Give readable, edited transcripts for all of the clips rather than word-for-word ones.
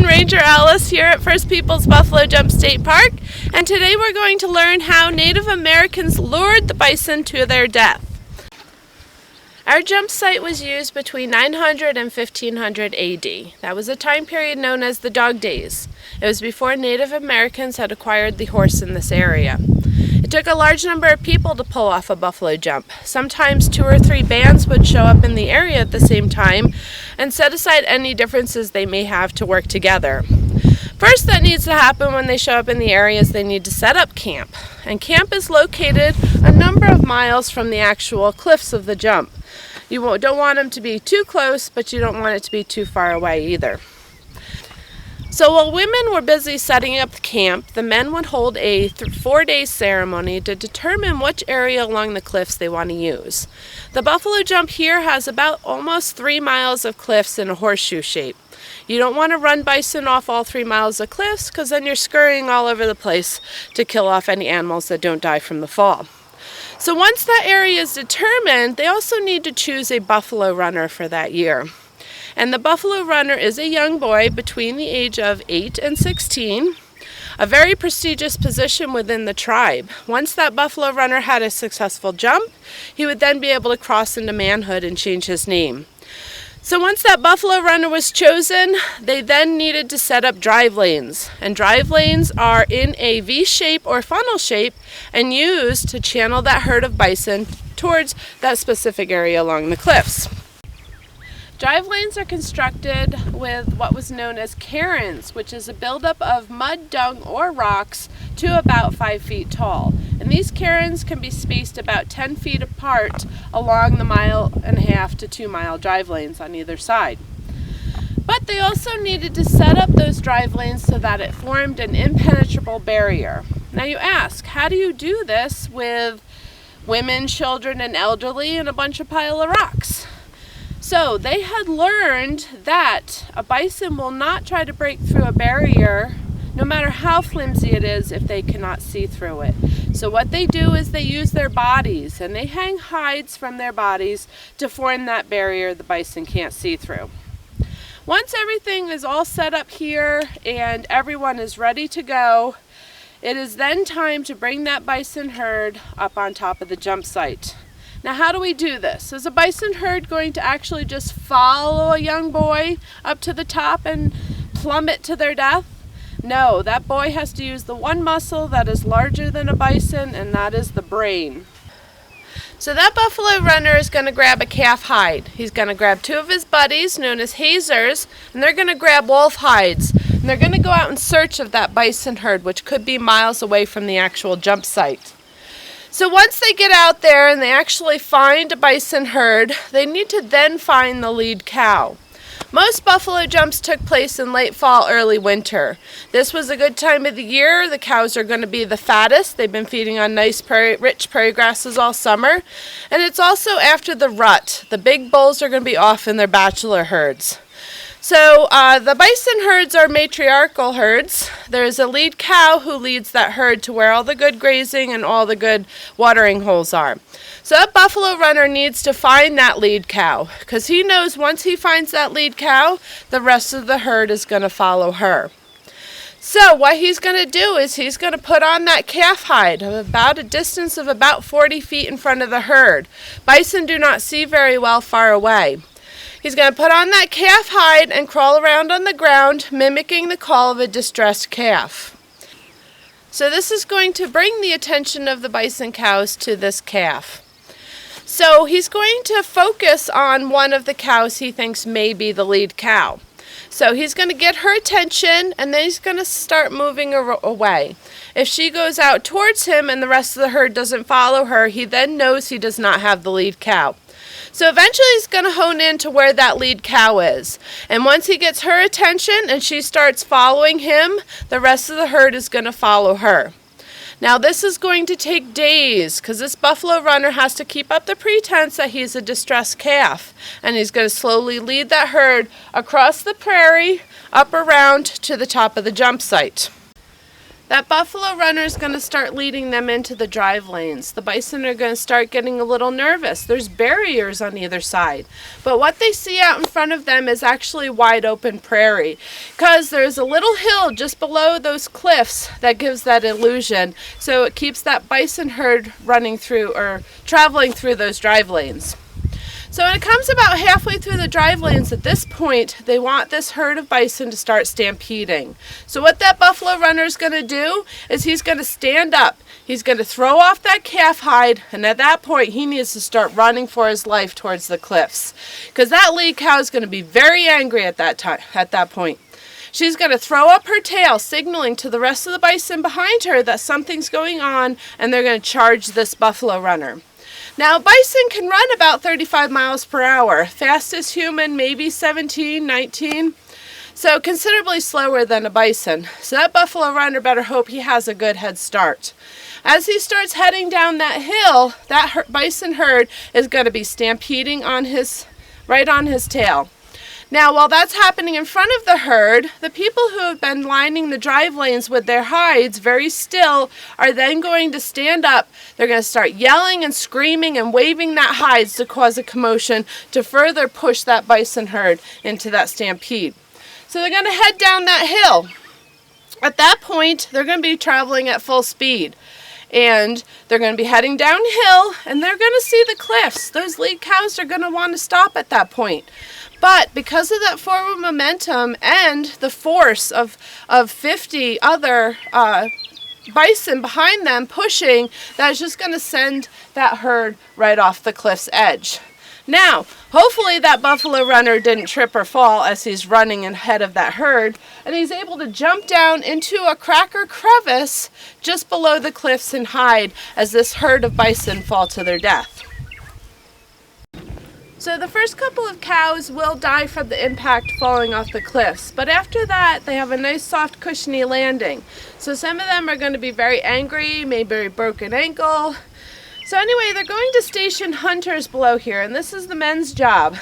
everyone, Ranger Alice here at First Peoples Buffalo Jump State Park, and today we're going to learn how Native Americans lured the bison to their death. Our jump site was used between 900 and 1500 AD. That was a time period known as the Dog Days. It was before Native Americans had acquired the horse in this area. It took a large number of people to pull off a buffalo jump. Sometimes 2 or 3 bands would show up in the area at the same time and set aside any differences they may have to work together. First that needs to happen when they show up in the area is they need to set up camp. And camp is located a number of miles from the actual cliffs of the jump. You don't want them to be too close, but you don't want it to be too far away either. So while women were busy setting up the camp, the men would hold a 4-day ceremony to determine which area along the cliffs they want to use. The buffalo jump here has about almost 3 miles of cliffs in a horseshoe shape. You don't want to run bison off all 3 miles of cliffs because then you're scurrying all over the place to kill off any animals that don't die from the fall. So once that area is determined, they also need to choose a buffalo runner for that year. And the buffalo runner is a young boy between the age of 8 and 16, a very prestigious position within the tribe. Once that buffalo runner had a successful jump, he would then be able to cross into manhood and change his name. So once that buffalo runner was chosen, they then needed to set up drive lanes. And drive lanes are in a V shape or funnel shape and used to channel that herd of bison towards that specific area along the cliffs. Drive lanes are constructed with what was known as cairns, which is a buildup of mud, dung, or rocks to about 5 feet tall. And these cairns can be spaced about 10 feet apart along the 1.5 to 2 mile drive lanes on either side. But they also needed to set up those drive lanes so that it formed an impenetrable barrier. Now you ask, how do you do this with women, children, and elderly and a bunch of pile of rocks? So they had learned that a bison will not try to break through a barrier no matter how flimsy it is if they cannot see through it. So what they do is they use their bodies and they hang hides from their bodies to form that barrier the bison can't see through. Once everything is all set up here and everyone is ready to go, it is then time to bring that bison herd up on top of the jump site. Now how do we do this? Is a bison herd going to actually just follow a young boy up to the top and plummet to their death? No, that boy has to use the one muscle that is larger than a bison, and that is the brain. So that buffalo runner is going to grab a calf hide. He's going to grab 2 of his buddies, known as hazers, and they're going to grab wolf hides. And they're going to go out in search of that bison herd, which could be miles away from the actual jump site. So once they get out there and they actually find a bison herd, they need to then find the lead cow. Most buffalo jumps took place in late fall, early winter. This was a good time of the year. The cows are going to be the fattest. They've been feeding on nice rich prairie grasses all summer. And it's also after the rut. The big bulls are going to be off in their bachelor herds. So the bison herds are matriarchal herds. There's a lead cow who leads that herd to where all the good grazing and all the good watering holes are. So that buffalo runner needs to find that lead cow because he knows once he finds that lead cow, the rest of the herd is going to follow her. So what he's going to do is he's going to put on that calf hide of about a distance of about 40 feet in front of the herd. Bison do not see very well far away. He's going to put on that calf hide and crawl around on the ground, mimicking the call of a distressed calf. So this is going to bring the attention of the bison cows to this calf. So he's going to focus on one of the cows he thinks may be the lead cow. So he's going to get her attention and then he's going to start moving away. If she goes out towards him and the rest of the herd doesn't follow her, he then knows he does not have the lead cow. So eventually he's going to hone in to where that lead cow is. And once he gets her attention and she starts following him, the rest of the herd is going to follow her. Now this is going to take days because this buffalo runner has to keep up the pretense that he's a distressed calf. And he's going to slowly lead that herd across the prairie, up around to the top of the jump site. That buffalo runner is going to start leading them into the drive lanes. The bison are going to start getting a little nervous. There's barriers on either side. But what they see out in front of them is actually wide open prairie, because there's a little hill just below those cliffs that gives that illusion. So it keeps that bison herd running through or traveling through those drive lanes. So when it comes about halfway through the drive lanes, at this point, they want this herd of bison to start stampeding. So what that buffalo runner is going to do is he's going to stand up. He's going to throw off that calf hide, and at that point, he needs to start running for his life towards the cliffs, because that lead cow is going to be very angry at that point. She's going to throw up her tail, signaling to the rest of the bison behind her that something's going on, and they're going to charge this buffalo runner. Now, bison can run about 35 miles per hour. Fastest human, maybe 17, 19. So considerably slower than a bison. So that buffalo runner better hope he has a good head start. As he starts heading down that hill, that bison herd is going to be stampeding right on his tail. Now, while that's happening in front of the herd, the people who have been lining the drive lanes with their hides very still are then going to stand up. They're going to start yelling and screaming and waving that hides to cause a commotion to further push that bison herd into that stampede. So they're going to head down that hill. At that point, they're going to be traveling at full speed. And they're going to be heading downhill, and they're going to see the cliffs. Those lead cows are going to want to stop at that point. But because of that forward momentum and the force of 50 other bison behind them pushing, that's just going to send that herd right off the cliff's edge. Now, hopefully that buffalo runner didn't trip or fall as he's running ahead of that herd, and he's able to jump down into a crack or crevice just below the cliffs and hide as this herd of bison fall to their death. So the first couple of cows will die from the impact falling off the cliffs, but after that they have a nice soft cushiony landing. So some of them are going to be very angry, maybe a broken ankle. So anyway, they're going to station hunters below here, and this is the men's job,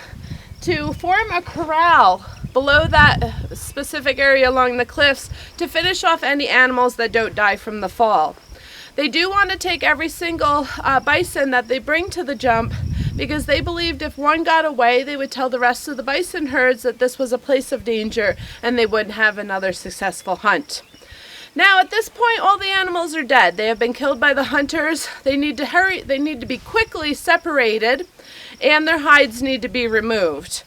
to form a corral below that specific area along the cliffs to finish off any animals that don't die from the fall. They do want to take every single bison that they bring to the jump, because they believed if one got away, they would tell the rest of the bison herds that this was a place of danger and they wouldn't have another successful hunt. Now, at this point, all the animals are dead. They have been killed by the hunters. They need to hurry. They need to be quickly separated, and their hides need to be removed.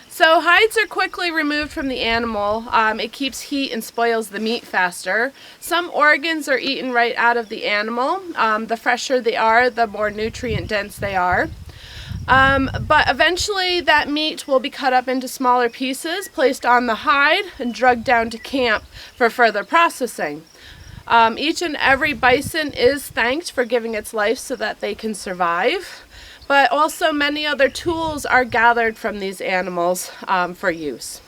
So hides are quickly removed from the animal. It keeps heat and spoils the meat faster. Some organs are eaten right out of the animal. The fresher they are, the more nutrient dense they are. But eventually that meat will be cut up into smaller pieces, placed on the hide, and drugged down to camp for further processing. Each and every bison is thanked for giving its life so that they can survive. But also many other tools are gathered from these animals for use.